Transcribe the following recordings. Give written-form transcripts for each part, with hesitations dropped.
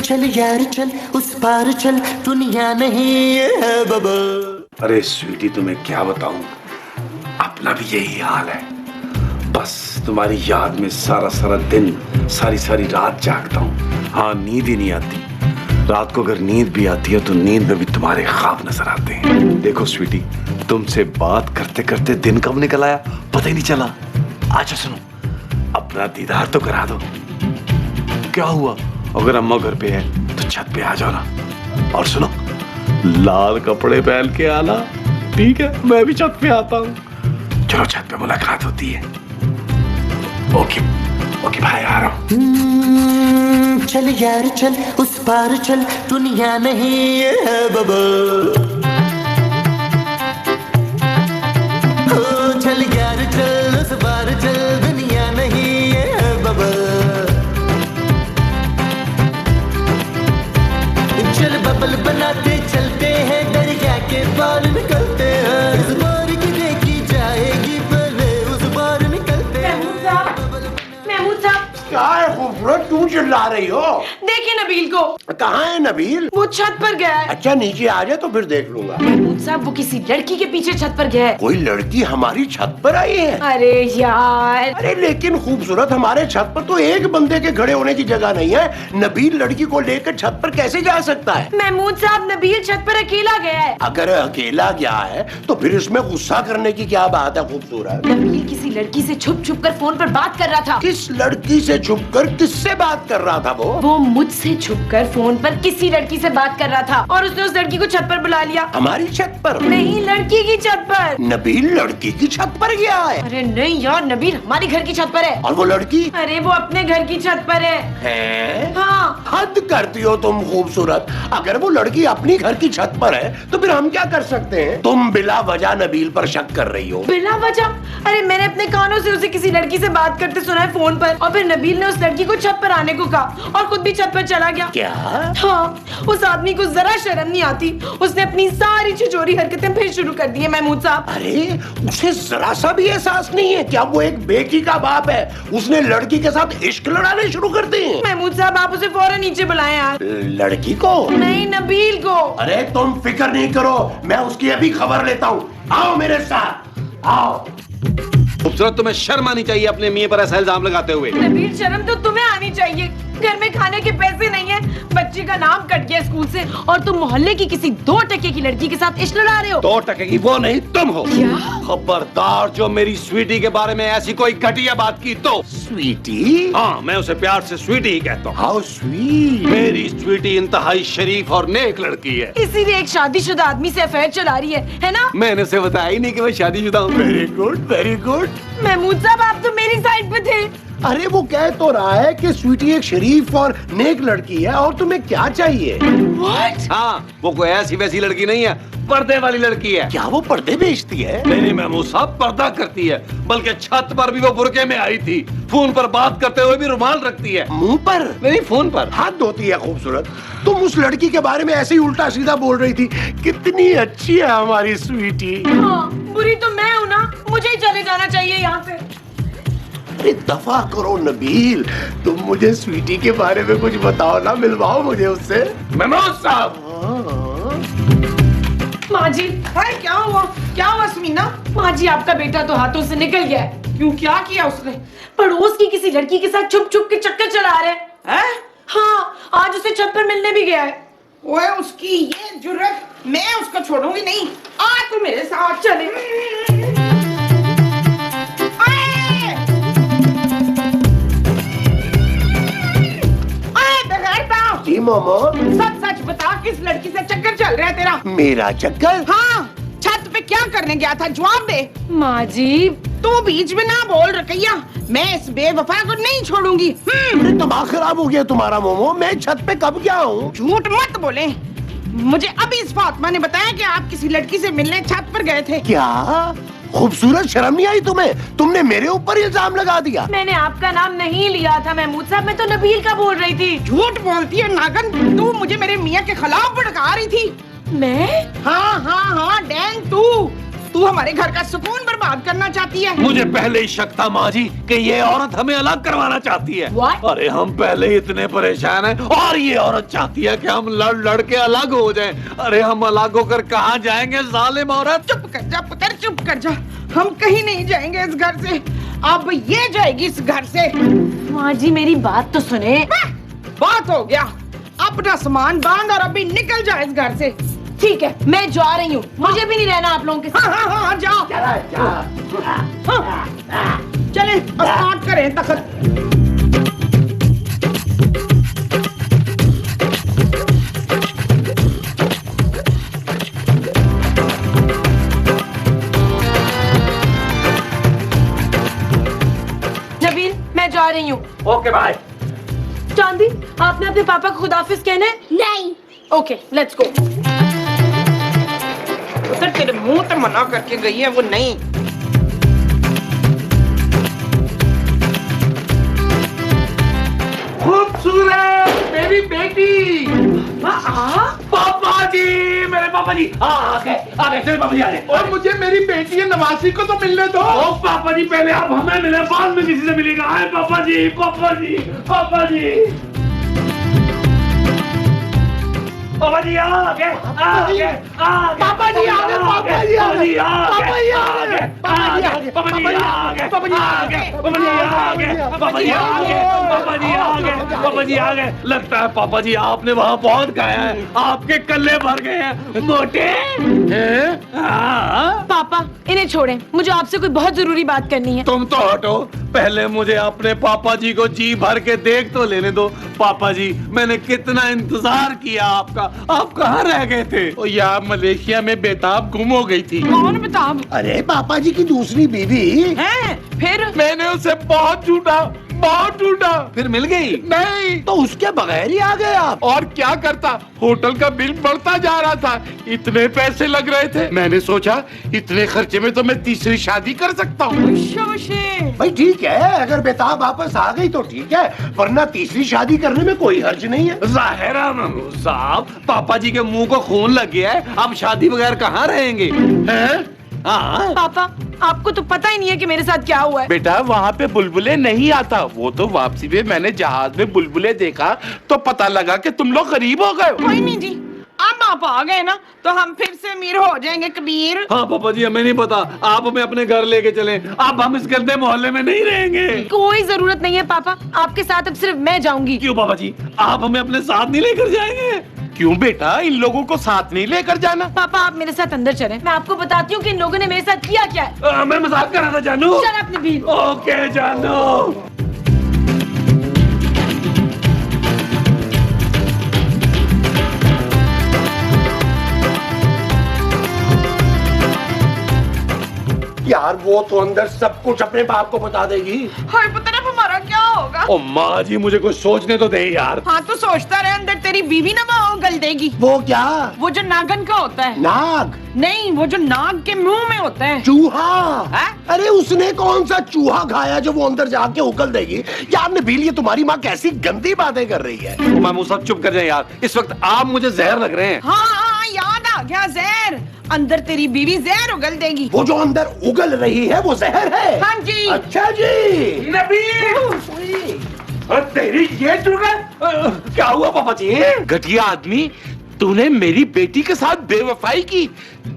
चल यार चल उस पार चल दुनिया नहीं है बबल। अरे स्वीटी तुम्हें क्या बताऊं, अपना भी यही हाल है। बस तुम्हारी याद में सारा सारा दिन सारी सारी रात जागता हूँ। हाँ, नींद ही नहीं आती। रात को अगर नींद भी आती है तो नींद में भी तुम्हारे ख्वाब नजर आते हैं। देखो स्वीटी, तुमसे बात करते करते दिन कब निकल आया पता ही नहीं चला। अच्छा सुनो, अपना दीदार तो करा दो। क्या हुआ, अगर अम्मा घर पे है तो छत पे आ जाओ ना। और सुनो, लाल कपड़े पहन के आना, ठीक है? मैं भी छत पे आता हूँ। चलो छत पे मुलाकात होती है। ओके ओके भाई, आ रहा हूँ। चल यार चल उस पार चल दुनिया नहीं है बबल। चल यार चल उस पार चल दुनिया नहीं है बबल। चल बबल बनाते चलते हैं, दरिया के पार निकलते हैं। इस बार की देखी जाएगी पहले उस बार निकलते हैं। महमूद साहब, क्या है खूबसूरत, तू चिल्ला रही हो? देखिए नबील को। कहाँ है नबील? वो छत पर गया है। अच्छा नीचे आ जाए तो फिर देख लूंगा। महमूद साहब, वो किसी लड़की के पीछे छत पर गया है। कोई लड़की हमारी छत पर आई है? अरे यार, अरे लेकिन खूबसूरत, हमारे छत पर तो एक बंदे के खड़े होने की जगह नहीं है। नबील लड़की को लेकर छत पर कैसे जा सकता है? महमूद साहब, नबील छत पर अकेला गया है। अगर अकेला गया है तो फिर इसमें गुस्सा करने की क्या बात है खूबसूरत? नबील किसी लड़की से छुप छुप कर फोन पर बात कर रहा था। किस लड़की से छुपकर किससे बात कर रहा था वो मुझसे छुपकर फोन पर किसी लड़की से बात कर रहा था और उसने उस लड़की को छत पर बुला लिया। हमारी छत पर? नहीं, लड़की की छत पर। नबील लड़की की छत पर गया है? अरे नहीं यार, नबील हमारी घर की छत पर है। और वो लड़की? अरे वो अपने घर की छत पर है। हाँ। हद करती हो तुम खूबसूरत। अगर वो लड़की अपनी घर की छत पर है तो फिर हम क्या कर सकते हैं? तुम बिला वजह नबील पर शक कर रही हो। बिला वजह? अरे मैंने अपने कानों से उसे किसी लड़की से बात करते सुना है फोन पर, और फिर नबील ने उस लड़की को छत पर आने को कहा और खुद भी छत पर चला गया। क्या? हाँ, उस आदमी को जरा शर्म नहीं आती, उसने अपनी सारी छिछोरी हरकतें फिर शुरू कर दी है महमूद साहब। अरे उसे जरा सा भी एहसास नहीं है क्या वो एक बेटी का बाप है? उसने लड़की के साथ इश्क लड़ाने शुरू कर दिए। महमूद साहब, आप उसे फौरन नीचे बुलाएं यार। लड़की को? नहीं, नबील को। अरे तुम फिक्र नहीं करो, मैं उसकी अभी खबर लेता हूँ। आओ मेरे साथ, आओ। खूबसूरत, तुम्हें शर्म आनी चाहिए अपने मियां पर ऐसा इल्जाम लगाते हुए। नबील, शर्म तो तुम्हें आनी चाहिए। घर में खाने के पैसे नहीं है, बच्ची का नाम कट गया स्कूल से, और तुम मोहल्ले की किसी 2 टके की लड़की के साथ इश्क लड़ा रहे हो। 2 टके की वो नहीं, तुम हो। क्या? खबरदार जो मेरी स्वीटी के बारे में ऐसी कोई घटिया बात की तो। स्वीटी? हाँ, मैं उसे प्यार से स्वीटी ही कहता हूँ। How sweet. मेरी स्वीटी इंतहाई शरीफ और नेक लड़की है। इसीलिए एक शादीशुदा आदमी से अफेयर चला रही है ना? मैंने उसे बताया ही नहीं कि मैं शादीशुदा हूँ। Very good, very good. Mahmood sahab, आप तो मेरी साइड पे थे। अरे वो कह तो रहा है कि स्वीटी एक शरीफ और नेक लड़की है, और तुम्हें क्या चाहिए? What? हाँ, वो कोई ऐसी वैसी लड़की नहीं है, पर्दे वाली लड़की है। क्या वो पर्दे बेचती है? नहीं महमूद साहब, पर्दा करती है, बल्कि छत पर भी वो बुरके में आई थी। फोन पर बात करते हुए भी रुमाल रखती है। मुंह पर? नहीं, फोन पर। हाथ धोती है। खूबसूरत, तुम उस लड़की के बारे में ऐसे ही उल्टा सीधा बोल रही थी। कितनी अच्छी है हमारी स्वीटी। हाँ, बुरी तो मैं हूँ ना, मुझे ही चले जाना चाहिए यहाँ से। अरे दफा करो नबील, तुम मुझे स्वीटी के बारे में कुछ बताओ ना, मिलवाओ मुझे उससे। महमूद साहब। माँ जी, क्या हुआ? क्या हुआ सुमीना? माँ जी, आपका बेटा तो हाथों से निकल गया है। क्यों, क्या किया उसने? पड़ोस की किसी लड़की के साथ छुप छुप के चक्कर चला रहे हैं। हाँ, आज उसे छत पर मिलने भी गया है। ओए, उसकी ये जुर्रत, मैं उसको छोड़ूंगी नहीं। आ तू मेरे साथ चले। जी मोमो। सच सच बता, किस लड़की से चक्कर चल रहा है तेरा? मेरा चक्कर? हाँ, छत पे क्या करने गया था, जवाब दे। माँ जी, तू बीच में ना बोल रकैया, मैं इस बेवफा को नहीं छोड़ूंगी। अरे दिमाग खराब हो गया तुम्हारा मोमो, मैं छत पे कब गया हूँ? झूठ मत बोले। मुझे अभी इस फातिमा ने बताया कि आप किसी लड़की से मिलने छत पर गए थे। क्या? खूबसूरत, शर्म नहीं आई तुम्हें? तुमने मेरे ऊपर इल्जाम लगा दिया। मैंने आपका नाम नहीं लिया था महमूद साहब, मैं तो नबील का बोल रही थी। झूठ बोलती है नागन, तू मुझे मेरे मियाँ के खिलाफ भड़का रही थी। मैं? हाँ हाँ हाँ, डैंग तू तू हमारे घर का सुकून बर्बाद करना चाहती है। मुझे पहले ही शक था माँ जी कि ये औरत हमें अलग करवाना चाहती है। What? अरे हम पहले ही इतने परेशान हैं और ये औरत चाहती है कि हम लड़ लड़ के अलग हो जाएं। अरे हम अलग होकर कहाँ जाएंगे जालिम औरत। चुप कर जा पुत्र, चुप कर जा। हम कहीं नहीं जाएंगे इस घर से। अब ये जाएगी इस घर से। माँ जी मेरी बात तो सुने। बात हो गया, अपना सामान बांध और अभी निकल जा इस घर से। ठीक है मैं जा रही हूँ, मुझे भी नहीं रहना आप लोगों के साथ। हाँ, जाओ। हाँ, चले स्टार्ट करें तखत। नबील मैं जा रही हूँ। Okay bye. चांदी आपने अपने पापा को खुदाफिज कहना है? नहीं। Okay let's go. पुत्र तेरे मुंह तो मना करके गई है वो नहीं। खूबसूरत मेरी बेटी। पापा जी, मेरे पापा जी आ गए चले पापा जी आ गए। और मुझे मेरी बेटी नवासी को तो मिलने दो। ओ पापा जी पहले आप हमें मिले, बाद में किसी से मिलेगा। आए पापा जी, पापा जी, पापा जी। पापा जी आ गए, आ गए, आ गए। पापा जी आ गए, पापा जी आ गए, पापा जी आ गए, पापा जी आ गए, पापा जी आ गए, पापा जी आ गए, पापा जी आ गए, पापा जी आ गए, पापा जी आ गए, पापा जी आ गए। लगता है पापा जी आपने वहाँ बहुत खाया है, आपके कल्ले भर गए हैं मोटे। हाँ। पापा इन्हें छोड़ें, मुझे आपसे कोई बहुत जरूरी बात करनी है। तुम तो हटो, पहले मुझे अपने पापा जी को जी भर के देख तो लेने दो। पापा जी मैंने कितना इंतजार किया आपका, आप कहाँ रह गए थे? ओ यार मलेशिया में बेताब गुम हो गई थी। कौन बताओ? अरे पापा जी की दूसरी बीवी। हैं? फिर मैंने उसे बहुत ढूंढा, बहुत ढूंढा, फिर मिल गई? नहीं तो उसके बगैर ही आ गए आप। और क्या करता, होटल का बिल बढ़ता जा रहा था, इतने पैसे लग रहे थे, मैंने सोचा इतने खर्चे में तो मैं तीसरी शादी कर सकता हूँ। भाई ठीक है, अगर बेताब वापस आ गई तो ठीक है, वरना तीसरी शादी करने में कोई हर्ज नहीं है। जाहिर है महमूद साहब, पापा जी के मुंह को खून लग गया है, अब शादी बगैर कहाँ रहेंगे? हैं? हाँ। पापा आपको तो पता ही नहीं है कि मेरे साथ क्या हुआ है। बेटा वहाँ पे बुलबुले नहीं आता, वो तो वापसी में मैंने जहाज में बुलबुले देखा तो पता लगा कि तुम लोग गरीब हो गए। कोई नहीं जी, अब आप आ गए ना तो हम फिर से अमीर हो जाएंगे कबीर। हाँ पापा जी हमें नहीं पता, आप हमें अपने घर लेके चलें, अब हम इस गंदे मोहल्ले में नहीं रहेंगे। कोई जरूरत नहीं है पापा, आपके साथ अब सिर्फ मैं जाऊंगी। क्यों पापा जी, आप हमें अपने साथ नहीं लेकर जाएंगे? क्यों बेटा, इन लोगों को साथ नहीं लेकर जाना? पापा आप मेरे साथ अंदर चलें, मैं आपको बताती हूँ कि इन लोगों ने मेरे साथ किया क्या है। मैं मजाक कर रहा था जानू। चल अपनी बीवी। ओके जानू। यार वो तो अंदर सब कुछ अपने बाप को बता देगी। हाय पुत्र अब हमारा क्या होगा? ओ माँ जी मुझे कुछ सोचने तो दे यार। हाँ तो सोचता रहे, अंदर तेरी बीवी ना वो गल देगी। वो क्या? वो जो नागन का होता है। नाग? नहीं, वो जो नाग के मुंह में होता है। चूहा? है? अरे उसने कौन सा चूहा खाया जो वो अंदर जाके उगल देगी? यार नबील ये तुम्हारी माँ कैसी गंदी बातें कर रही है। महमूद साहब चुप कर जाए यार, इस वक्त आप मुझे जहर लग रहे हैं। हाँ याद आ गया, जहर। अंदर तेरी बीवी जहर उगल देगी। वो जो अंदर उगल रही है वो जहर है? हाँ जी। अच्छा जी। नबील तेरी ये जुर्रत। क्या हुआ पापा जी? घटिया आदमी, तूने मेरी बेटी के साथ बेवफाई की,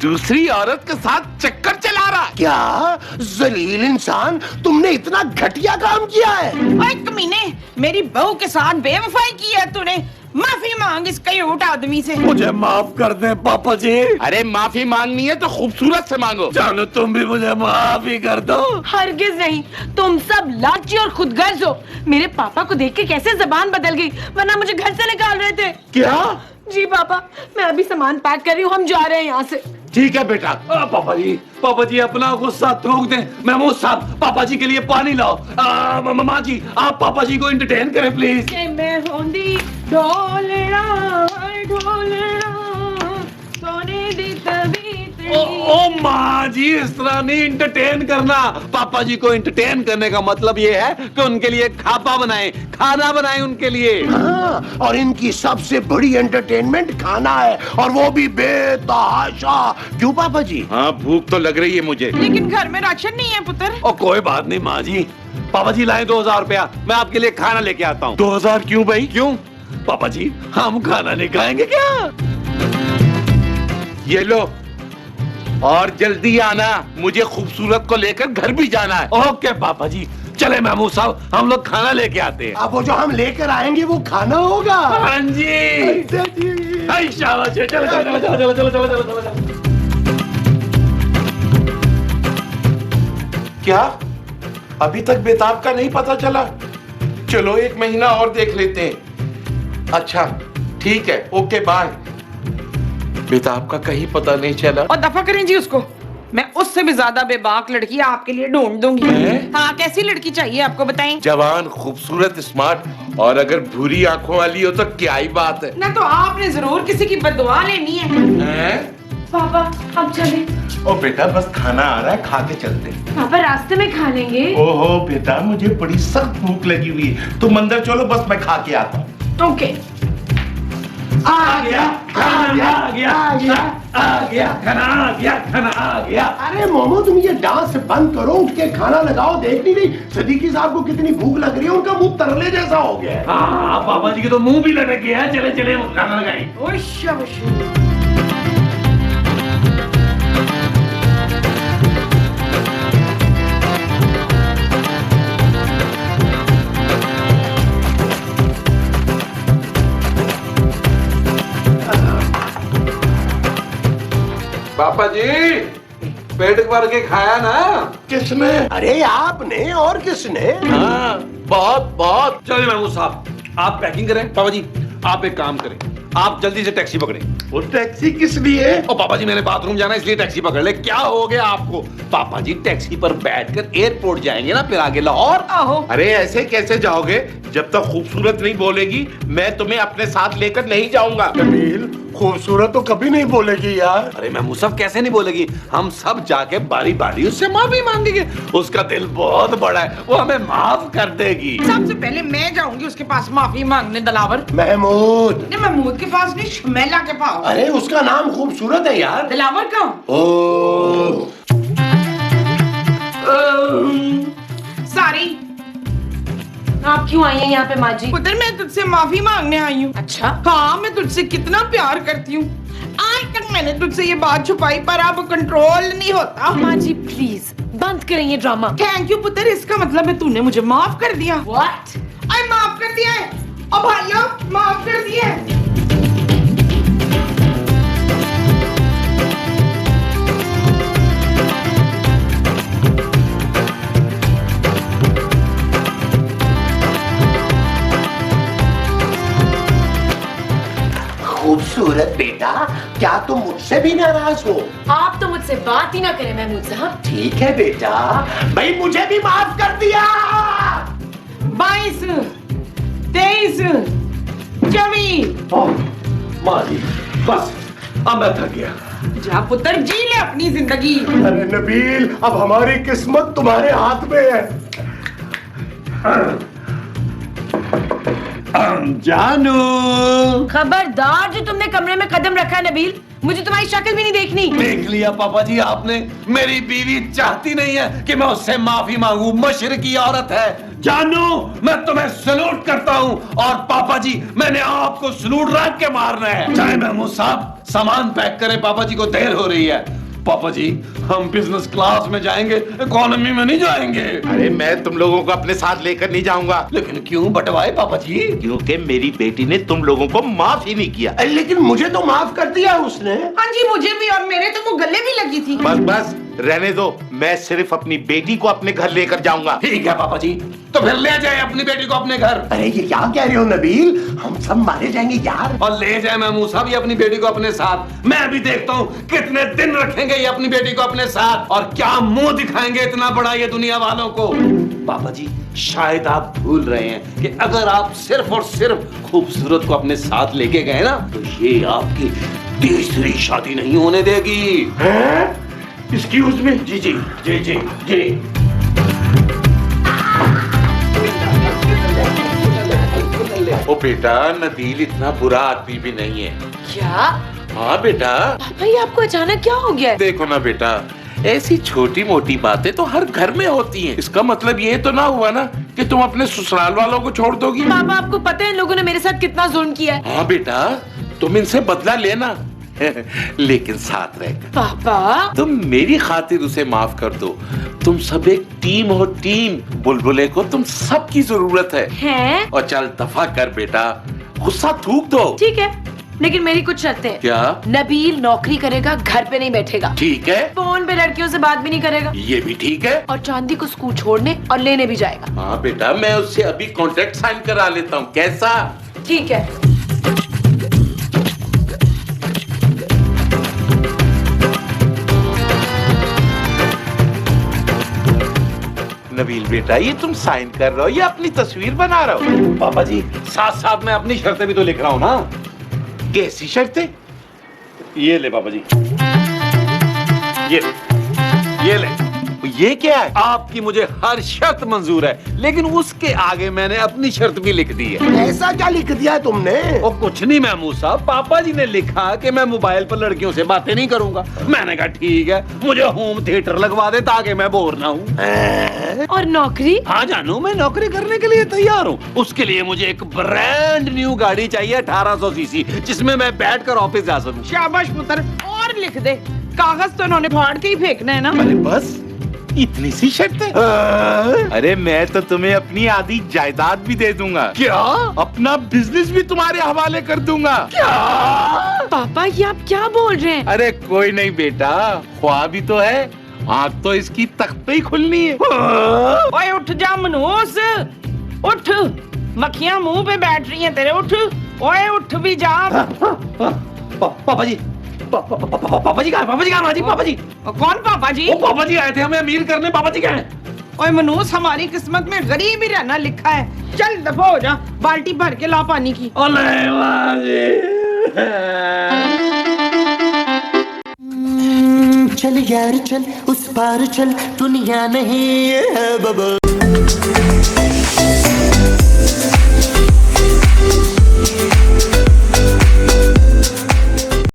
दूसरी औरत के साथ चक्कर चला रहा। क्या जलील इंसान, तुमने इतना घटिया काम किया है? ओए कमीने, मेरी बहू के साथ बेवफाई की है तूने। माफी मांग इस कयूट आदमी से। मुझे माफ कर दे पापा जी। अरे माफी मांगनी है तो खूबसूरत से मांगो। जानो तुम भी मुझे माफ ही कर दो। हरगिज नहीं, तुम सब लालची और खुदगर्ज हो। मेरे पापा को देख के कैसे जबान बदल गई, वरना मुझे घर से निकाल रहे थे। क्या? जी पापा, मैं अभी सामान पैक कर रही हूँ, हम जा रहे हैं यहाँ से। ठीक है बेटा। पापा जी अपना गुस्सा थूक दें। महमूद साहब पापा जी के लिए पानी लाओ। मामा जी आप पापा जी को एंटरटेन करें प्लीज। मैं होंदी ढोलना ढोलना सोने दी तबीयत ओ माँ माँ जी इस तरह नहीं इंटरटेन करना। पापा जी को इंटरटेन करने का मतलब ये है कि उनके लिए खापा बनाए, खाना बनाए उनके लिए। हाँ, और इनकी सबसे बड़ी एंटरटेनमेंट खाना है, और वो भी बेतहाशा। क्यों पापा जी? हाँ, भूख तो लग रही है मुझे। लेकिन घर में राशन नहीं है पुत्र। और कोई बात नहीं माँ जी, पापा जी लाए 2000 रुपया, मैं आपके लिए खाना लेके आता हूँ। 2000 क्यों भाई? क्यों पापा जी, हम खाना नहीं खाएंगे क्या? ये लो, और जल्दी आना, मुझे खूबसूरत को लेकर घर भी जाना है। ओके पापा जी, चले महमूद साहब, हम लोग खाना लेके आते हैं। अब वो जो हम लेकर आएंगे वो खाना होगा। हाँ जी, हाय शाबाश, चलो चलो चलो चलो चलो चलो चलो चलो चलो। क्या अभी तक बेताब का नहीं पता चला? चलो 1 महीना और देख लेते हैं। अच्छा ठीक है, ओके बाय। बेताब का कहीं पता नहीं चला। और दफा करें जी उसको, मैं उससे भी ज्यादा बेबाक लड़की आपके लिए ढूंढ दूंगी। हैं? हाँ, कैसी लड़की चाहिए आपको बताएं? जवान, खूबसूरत, स्मार्ट, और अगर भूरी आंखों वाली हो तो क्या ही बात है। ना तो आपने जरूर किसी की बददुआ लेनी है। हैं? पापा हम चले। ओ बेटा बस खाना आ रहा है, खा के चलते हैं। पापा रास्ते में खा लेंगे। ओहो बेटा, मुझे बड़ी सख्त भूख लगी हुई है, तुम अंदर चलो, बस मैं खा के आता हूँ। ओके। आ गया खाना, आ गया आ गया खाना, आ गया खाना, आ गया। अरे मोमो, तुम ये डांस बंद करो, उठ के खाना लगाओ। देख नहीं रही सदीकी साहब को कितनी भूख लग रही है? उनका मुंह तरले जैसा हो गया है। हाँ पापा जी के तो मुंह भी लटक गया है। चले चले खाना लगाए। पापा जी, पेट भर के खाया ना? किसने? अरे आपने, और किसने? हाँ, बहुत बहुत। चलिए महमूद साहब, आप पैकिंग करें। पापा जी आप एक काम करें, आप जल्दी से टैक्सी पकड़ें। वो टैक्सी किस लिए? ओ पापा जी, मैंने बाथरूम जाना है इसलिए टैक्सी पकड़ ले। क्या हो गया आपको? पापा जी टैक्सी पर बैठकर एयरपोर्ट जाएंगे ना, फिर आगे लाहौर। आहो, अरे ऐसे कैसे जाओगे? जब तक खूबसूरत नहीं बोलेगी मैं तुम्हें अपने साथ लेकर नहीं जाऊंगा। नबील, खूबसूरत तो कभी नहीं बोलेगी यार। अरे महमूद साहब कैसे नहीं बोलेगी? हम सब जाके बारी बारी उससे माफी मांगेंगे। उसका दिल बहुत बड़ा है, वो हमें माफ कर देगी। सबसे पहले मैं जाऊंगी उसके पास माफी मांगने। दलावर महमूद। नहीं, महमूद के पास नहीं, शमेला के पास। अरे उसका नाम खूबसूरत है यार। दिलावर का ओ, सारी। आप क्यों आई हैं यहाँ पे माँ जी? पुत्र, मैं तुझसे माफी मांगने आई हूँ। अच्छा, हाँ, मैं तुझसे कितना प्यार करती हूँ। आज तक मैंने तुझसे ये बात छुपाई, पर अब कंट्रोल नहीं होता। माँ जी प्लीज बंद करें ये ड्रामा। थैंक यू पुत्र, इसका मतलब है तूने मुझे माफ कर दिया। व्हाट? अरे माफ कर दिया है। और भाइयों, माफ कर दिया है। खूबसूरत बेटा, क्या तुम मुझसे भी नाराज हो? आप तो मुझसे बात ही ना करें महमूद साहब। ठीक है बेटा, भाई मुझे भी माफ कर दिया। 22, 23, 24। ओह, माँ जी बस, अब मैं थक गया। जा पुत्र, जी ले अपनी जिंदगी। अरे नबील, अब हमारी किस्मत तुम्हारे हाथ में है। जानू, खबरदार, जो तुमने कमरे में कदम रखा है नबील, मुझे तुम्हारी शक्ल भी नहीं देखनी। देख लिया पापा जी आपने? मेरी बीवी चाहती नहीं है कि मैं उससे माफी मांगू। मशरकी औरत है। जानू, मैं तुम्हें सलूट करता हूँ, और पापा जी मैंने आपको सलूट रख के मारना है। चाहे महमूद साहब सामान पैक करें, पापा जी को देर हो रही है। पापा जी हम बिजनेस क्लास में जाएंगे, इकोनॉमी में नहीं जाएंगे। अरे मैं तुम लोगों को अपने साथ लेकर नहीं जाऊंगा। लेकिन क्यों बटवाए पापा जी? क्योंकि मेरी बेटी ने तुम लोगों को माफ ही नहीं किया। लेकिन मुझे तो माफ कर दिया उसने। हाँ जी, मुझे भी, और मेरे तो वो गले भी लगी थी। बस बस रहने दो, मैं सिर्फ अपनी बेटी को अपने घर लेकर जाऊंगा। ठीक है पापा जी, तो फिर ले जाए अपनी बेटी को अपने घर। अरे ये क्या कह रहे हो नबील? हम सब मारे जाएंगे यार। और ले जाए महमूद साहब ये अपनी बेटी को अपने साथ। मैं भी देखता हूँ कितने दिन रखेंगे ये अपनी बेटी को अपने साथ, और क्या मुंह दिखाएंगे इतना बड़ा ये दुनिया वालों को। पापा जी शायद आप भूल रहे हैं कि अगर आप सिर्फ और सिर्फ खूबसूरत को अपने साथ लेके गए ना, तो ये आपकी तीसरी शादी नहीं होने देगी। हैं? Excuse me. जी जी जी जी जी। ओ बेटा, नबील इतना बुरा आदमी भी नहीं है। क्या हाँ बेटा। पापा, ये आपको अचानक क्या हो गया है? देखो ना बेटा, ऐसी छोटी मोटी बातें तो हर घर में होती हैं। इसका मतलब ये तो ना हुआ ना कि तुम अपने ससुराल वालों को छोड़ दोगी। पापा, आपको पता है इन लोगों ने मेरे साथ कितना जुल्म किया है? हाँ बेटा, तुम इनसे बदला लेना लेकिन साथ रहकर। पापा, तुम मेरी खातिर उसे माफ कर दो। तुम सब एक टीम हो, टीम। बुलबुले को तुम सबकी जरूरत है। हैं? और चल दफा कर बेटा, गुस्सा थूक दो। ठीक है, लेकिन मेरी कुछ शर्तें हैं। क्या? नबील नौकरी करेगा, घर पे नहीं बैठेगा, ठीक है, फोन पे लड़कियों से बात भी नहीं करेगा, ये भी ठीक है। और चांदी को स्कूल छोड़ने और लेने भी जाएगा। हाँ बेटा, मैं उससे अभी कॉन्ट्रैक्ट साइन करा लेता हूँ। कैसा? ठीक है। नबील बेटा, ये तुम साइन कर रहे हो या अपनी तस्वीर बना रहे हो? पापा जी, साथ साथ मैं अपनी शर्तें भी तो लिख रहा हूँ ना। कैसी शर्तें? ये ले पापा जी, ये ले। ये क्या है? आपकी मुझे हर शर्त मंजूर है, लेकिन उसके आगे मैंने अपनी शर्त भी लिख दी है। ऐसा क्या लिख दिया है तुमने? वो कुछ नहीं महमूद साहब, पापा जी ने लिखा कि मैं मोबाइल पर लड़कियों से बातें नहीं करूंगा। मैंने कहा ठीक है, मुझे होम थिएटर लगवा दे ताकि मैं बोर ना हूँ। और नौकरी? हाँ जानू, मैं नौकरी करने के लिए तैयार हूँ। उसके लिए मुझे एक ब्रांड न्यू गाड़ी चाहिए 1800 सीसी, जिसमें मैं बैठकर ऑफिस जा सकूँ। शाबाश पुत्र, और लिख दे। कागज तो इन्होंने फाड़ के ही फेंकना है ना। अरे बस इतनी सी शर्तें? अरे मैं तो तुम्हें अपनी आधी जायदाद भी दे दूंगा। क्या? अपना बिजनेस भी तुम्हारे हवाले कर दूंगा। क्या? पापा, ये आप क्या बोल रहे हैं? अरे कोई नहीं बेटा, ख्वाब ही तो है। आँख तो इसकी तख्ते ही खुलनी है। ओए उठ जा मनोज, उठ। मक्खियां मुंह पे बैठ रही हैं तेरे, उठ। ओए उठ भी जा। पापा जी, पापा जी कहाँ हैं? पापा जी कहाँ हैं? पापा जी, कौन पापा जी? वो पापा जी आए थे हमें अमीर करने। पापा जी कहाँ हैं? ओए मनोज, हमारी किस्मत में गरीब ही रहना लिखा है। चल दफा हो जा, बाल्टी भर के ला पानी की। चल यार चल, उस पार चल, दुनिया नहीं है बबल।